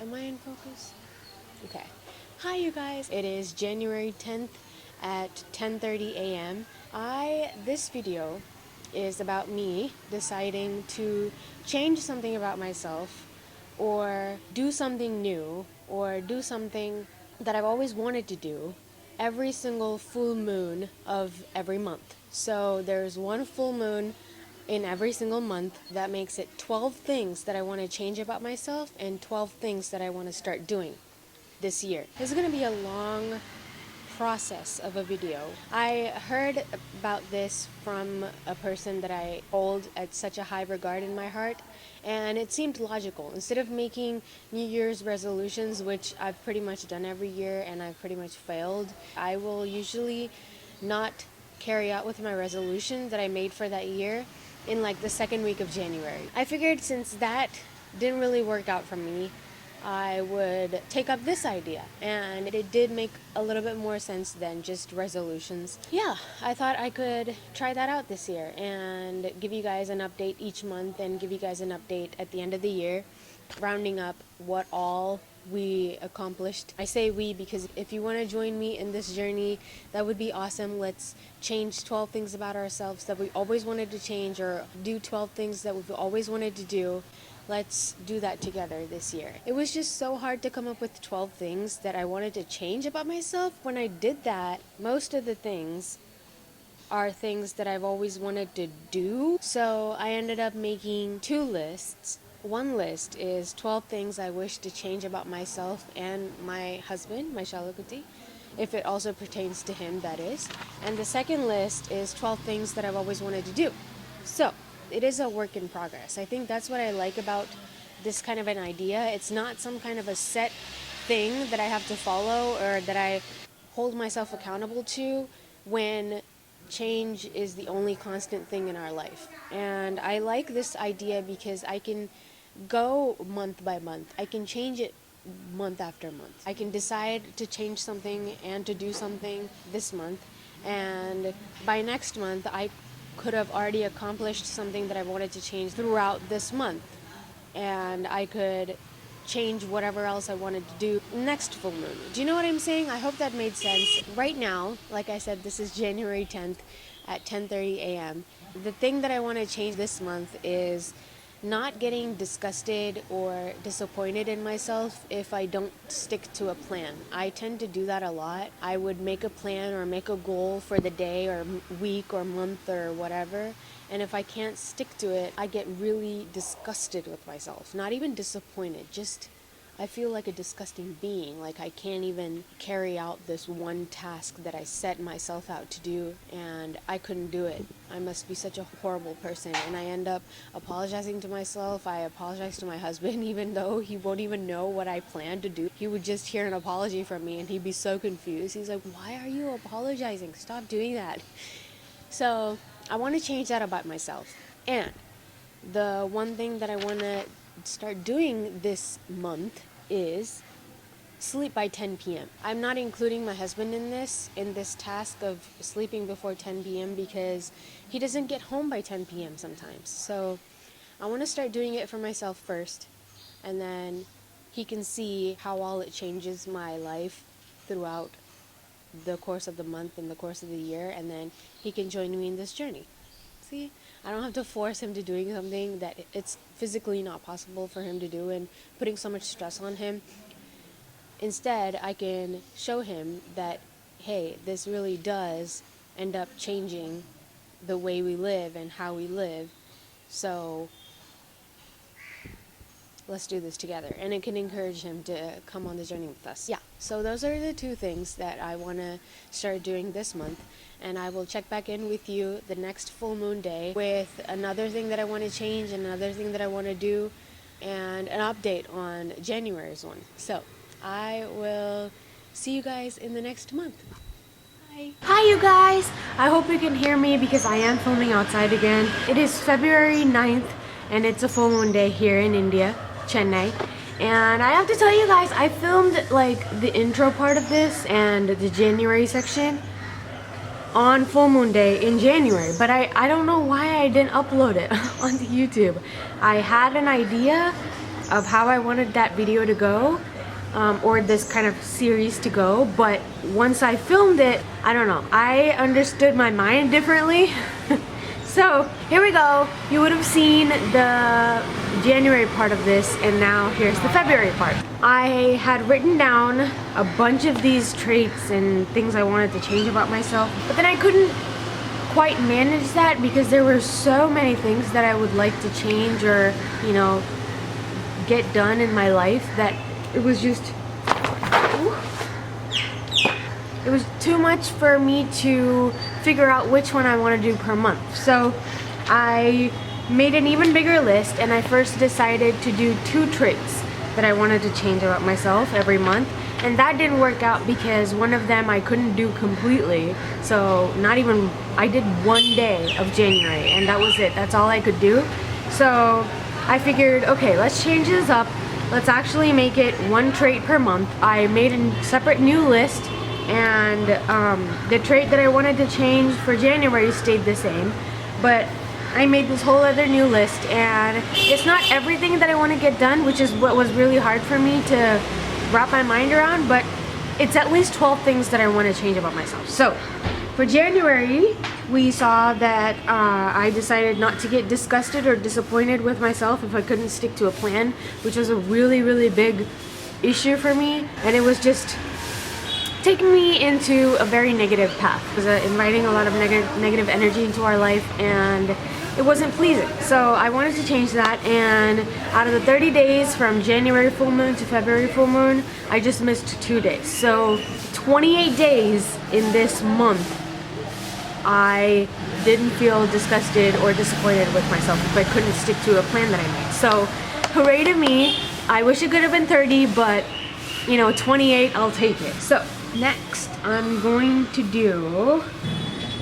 Am I in focus? Okay. Hi, you guys. It is January 10th at 10:30 a.m. This video is about me deciding to change something about myself or do something new or do something that I've always wanted to do every single full moon of every month. So there's one full moon in every single month. That makes it 12 things that I want to change about myself and 12 things that I want to start doing this year. This is going to be a long process of a video. I heard about this from a person that I hold at such a high regard in my heart, and it seemed logical. Instead of making New Year's resolutions, which I've pretty much done every year and I've pretty much failed, I will usually not carry out with my resolution that I made for that year in like the second week of January. I figured since that didn't really work out for me, I would take up this idea, and it did make a little bit more sense than just resolutions. Yeah, I thought I could try that out this year and give you guys an update each month and give you guys an update at the end of the year, rounding up what all we accomplished. I say we because if you want to join me in this journey, that would be awesome. Let's change 12 things about ourselves that we always wanted to change, or do 12 things that we've always wanted to do. Let's do that together this year. It was just so hard to come up with 12 things that I wanted to change about myself. When I did that, most of the things are things that I've always wanted to do. So I ended up making two lists. One list is 12 things I wish to change about myself and my husband, my shalakuti, if it also pertains to him, that is. And the second list is 12 things that I've always wanted to do. So it is a work in progress. I think that's what I like about this kind of an idea. It's not some kind of a set thing that I have to follow or that I hold myself accountable to when change is the only constant thing in our life. And I like this idea because I can go month by month. I can change it month after month. I can decide to change something and to do something this month, and by next month I could have already accomplished something that I wanted to change throughout this month, and I could change whatever else I wanted to do next full moon. Do you know what I'm saying? I hope that made sense. Right now, like I said, this is January 10th at 10:30 a.m. The thing that I want to change this month is not getting disgusted or disappointed in myself if I don't stick to a plan. I tend to do that a lot. I would make a plan or make a goal for the day or week or month or whatever, and if I can't stick to it, I get really disgusted with myself. Not even disappointed, just I feel like a disgusting being, like I can't even carry out this one task that I set myself out to do, and I couldn't do it. I must be such a horrible person, and I end up apologizing to myself. I apologize to my husband, even though he won't even know what I plan to do. He would just hear an apology from me, and he'd be so confused. He's like, "Why are you apologizing? Stop doing that." So I want to change that about myself. And the one thing that I want to start doing this month is sleep by 10 p.m. I'm not including my husband in this task of sleeping before 10 p.m. because he doesn't get home by 10 p.m. sometimes. So I want to start doing it for myself first, and then he can see how all it changes my life throughout the course of the month and the course of the year, and then he can join me in this journey. See, I don't have to force him to doing something that it's physically not possible for him to do and putting so much stress on him. Instead, I can show him that, hey, this really does end up changing the way we live and how we live. So let's do this together. And it can encourage him to come on the journey with us. Yeah, so those are the two things that I want to start doing this month. And I will check back in with you the next full moon day with another thing that I want to change, another thing that I want to do, and an update on January's one. So I will see you guys in the next month. Bye. Hi, you guys. I hope you can hear me because I am filming outside again. It is February 9th and it's a full moon day here in India, Chennai. And I have to tell you guys, I filmed like the intro part of this and the January section on full moon day in January, but I don't know why I didn't upload it onto YouTube. I had an idea of how I wanted that video to go, or this kind of series to go, but once I filmed it, I don't know, I understood my mind differently. So here we go. You would have seen the January part of this, and now here's the February part. I had written down a bunch of these traits and things I wanted to change about myself, but then I couldn't quite manage that because there were so many things that I would like to change or, you know, get done in my life that it was just, it was too much for me to figure out which one I want to do per month. So I made an even bigger list, and I first decided to do 2 traits that I wanted to change about myself every month. And that didn't work out because one of them I couldn't do completely. So not even, I did 1 day of January and that was it. That's all I could do. So I figured, okay, let's change this up. Let's actually make it 1 trait per month. I made a separate new list, and the trait that I wanted to change for January stayed the same. But I made this whole other new list, and it's not everything that I want to get done, which is what was really hard for me to wrap my mind around, but it's at least 12 things that I want to change about myself. So for January, we saw that I decided not to get disgusted or disappointed with myself if I couldn't stick to a plan, which was a really, really big issue for me, and it was just taking me into a very negative path. It was inviting a lot of negative energy into our life, and it wasn't pleasing. So I wanted to change that, and out of the 30 days from January full moon to February full moon, I just missed 2 days. So 28 days in this month, I didn't feel disgusted or disappointed with myself if I couldn't stick to a plan that I made. So hooray to me. I wish it could have been 30, but you know, 28, I'll take it. So next, I'm going to do,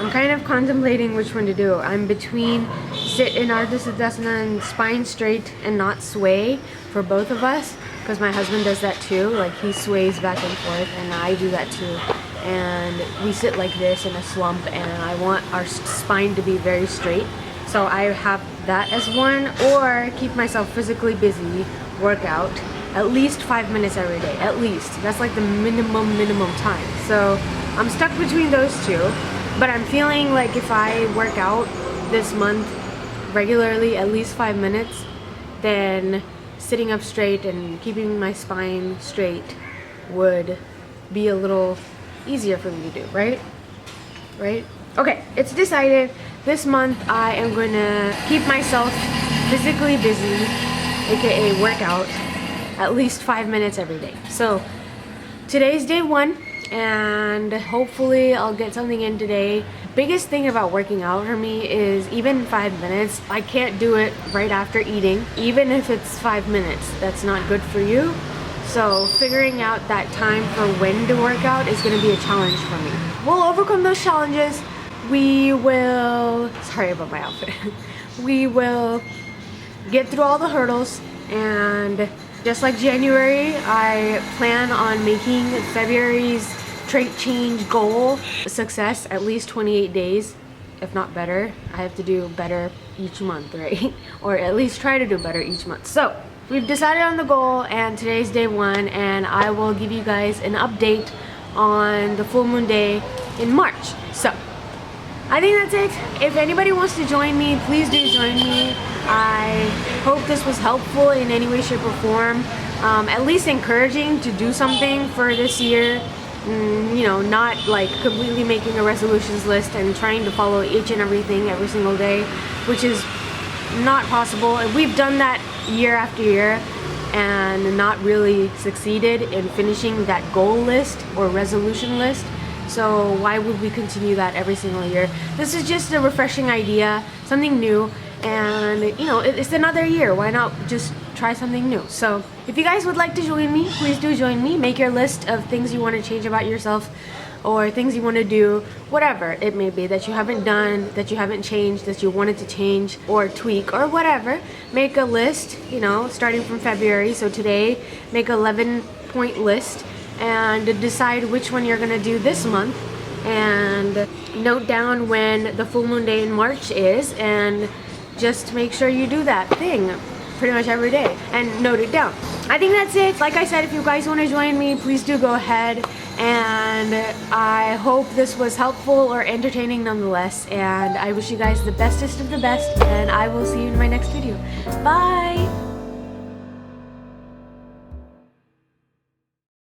I'm kind of contemplating which one to do. I'm between sit in Ardha Siddhasana and spine straight and not sway for both of us, because my husband does that too. Like, he sways back and forth, and I do that too. And we sit like this in a slump, and I want our spine to be very straight. So I have that as one, or keep myself physically busy, workout, at least 5 minutes every day, at least. That's like the minimum time. So I'm stuck between those two, but I'm feeling like if I work out this month regularly, at least 5 minutes, then sitting up straight and keeping my spine straight would be a little easier for me to do, right? Right? Okay, it's decided. This month I am going to keep myself physically busy, aka workout, at least 5 minutes every day. So today's day 1, and hopefully I'll get something in today. Biggest thing about working out for me is even 5 minutes, I can't do it right after eating. Even if it's 5 minutes, that's not good for you. So figuring out that time for when to work out is going to be a challenge for me. We'll overcome those challenges. We will, sorry about my outfit. We will get through all the hurdles, and just like January, I plan on making February's trait change goal a success, at least 28 days, if not better. I have to do better each month, right? Or at least try to do better each month. So we've decided on the goal, and today's day 1, and I will give you guys an update on the full moon day in March. So I think that's it. If anybody wants to join me, please do join me. I hope this was helpful in any way, shape, or form. At least encouraging to do something for this year. You know, not like completely making a resolutions list and trying to follow each and everything every single day, which is not possible. And we've done that year after year and not really succeeded in finishing that goal list or resolution list. So why would we continue that every single year? This is just a refreshing idea, something new, and you know, it's another year. Why not just try something new? So if you guys would like to join me, please do join me. Make your list of things you want to change about yourself, or things you want to do, whatever it may be that you haven't done, that you haven't changed, that you wanted to change or tweak or whatever. Make a list, you know, starting from February. So today, make an 11-point list and decide which one you're gonna do this month, and note down when the full moon day in March is, and just make sure you do that thing. pretty much every day and note it down. I think that's it. Like I said, if you guys want to join me, please do go ahead, and I hope this was helpful or entertaining nonetheless, and I wish you guys the bestest of the best, and I will see you in my next video. Bye!